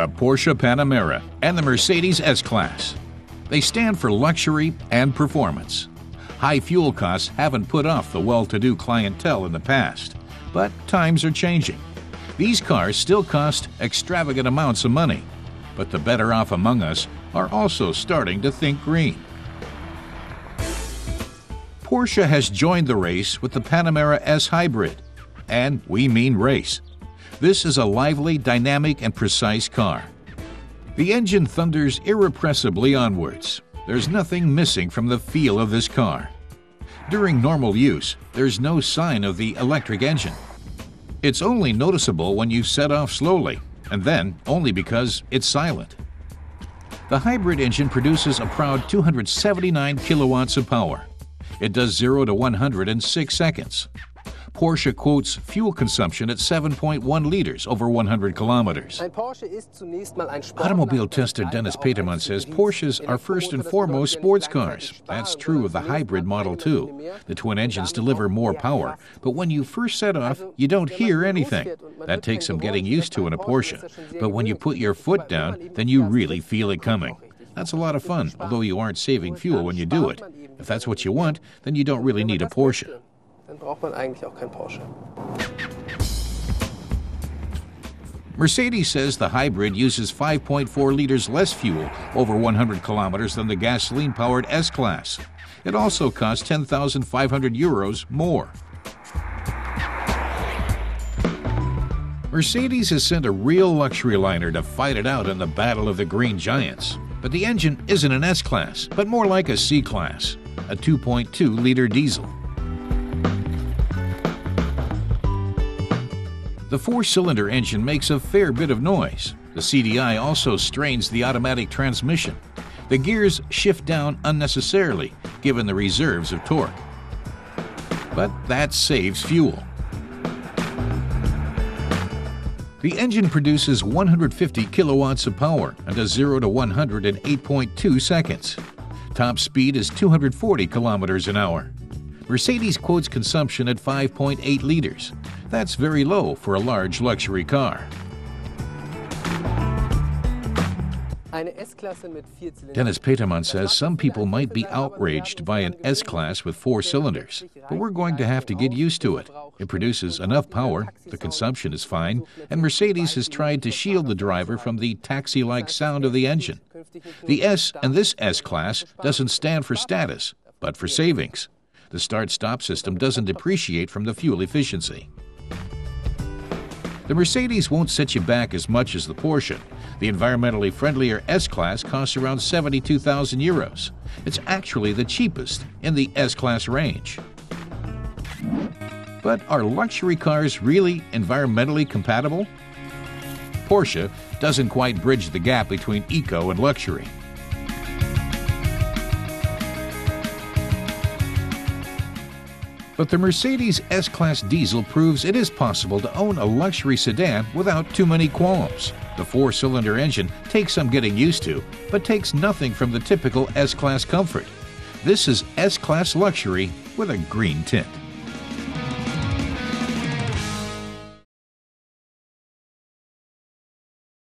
the Porsche Panamera and the Mercedes S-Class. They stand for luxury and performance. High fuel costs haven't put off the well-to-do clientele in the past, but times are changing. These cars still cost extravagant amounts of money, but the better off among us are also starting to think green. Porsche has joined the race with the Panamera S hybrid, and we mean race. This is a lively, dynamic, and precise car. The engine thunders irrepressibly onwards. There's nothing missing from the feel of this car. During normal use, there's no sign of the electric engine. It's only noticeable when you set off slowly, and then only because it's silent. The hybrid engine produces a proud 279 kilowatts of power. It does 0 to 100 in 6 seconds. Porsche quotes fuel consumption at 7.1 liters over 100 kilometers. Automobile tester Dennis Peterman says Porsches are first and foremost sports cars. That's true of the hybrid model too. The twin engines deliver more power, but when you first set off, you don't hear anything. That takes some getting used to in a Porsche. But when you put your foot down, then you really feel it coming. That's a lot of fun, although you aren't saving fuel when you do it. If that's what you want, then you don't really need a Porsche. Mercedes says the hybrid uses 5.4 liters less fuel over 100 kilometers than the gasoline-powered S-Class. It also costs 10,500 euros more. Mercedes has sent a real luxury liner to fight it out in the battle of the green giants. But the engine isn't an S-Class, but more like a C-Class, a 2.2-liter diesel. The four-cylinder engine makes a fair bit of noise. The CDI also strains the automatic transmission. The gears shift down unnecessarily, given the reserves of torque. But that saves fuel. The engine produces 150 kilowatts of power and does 0 to 100 in 8.2 seconds. Top speed is 240 kilometers an hour. Mercedes quotes consumption at 5.8 liters. That's very low for a large luxury car. Dennis Peterman says some people might be outraged by an S-Class with 4 cylinders, but we're going to have to get used to it. It produces enough power, the consumption is fine, and Mercedes has tried to shield the driver from the taxi-like sound of the engine. The S and this S-Class doesn't stand for status, but for savings. The start-stop system doesn't depreciate from the fuel efficiency. The Mercedes won't set you back as much as the Porsche. The environmentally friendlier S-Class costs around 72,000 euros. It's actually the cheapest in the S-Class range. But are luxury cars really environmentally compatible? Porsche doesn't quite bridge the gap between eco and luxury. But the Mercedes S-Class diesel proves it is possible to own a luxury sedan without too many qualms. The four-cylinder engine takes some getting used to, but takes nothing from the typical S-Class comfort. This is S-Class luxury with a green tint.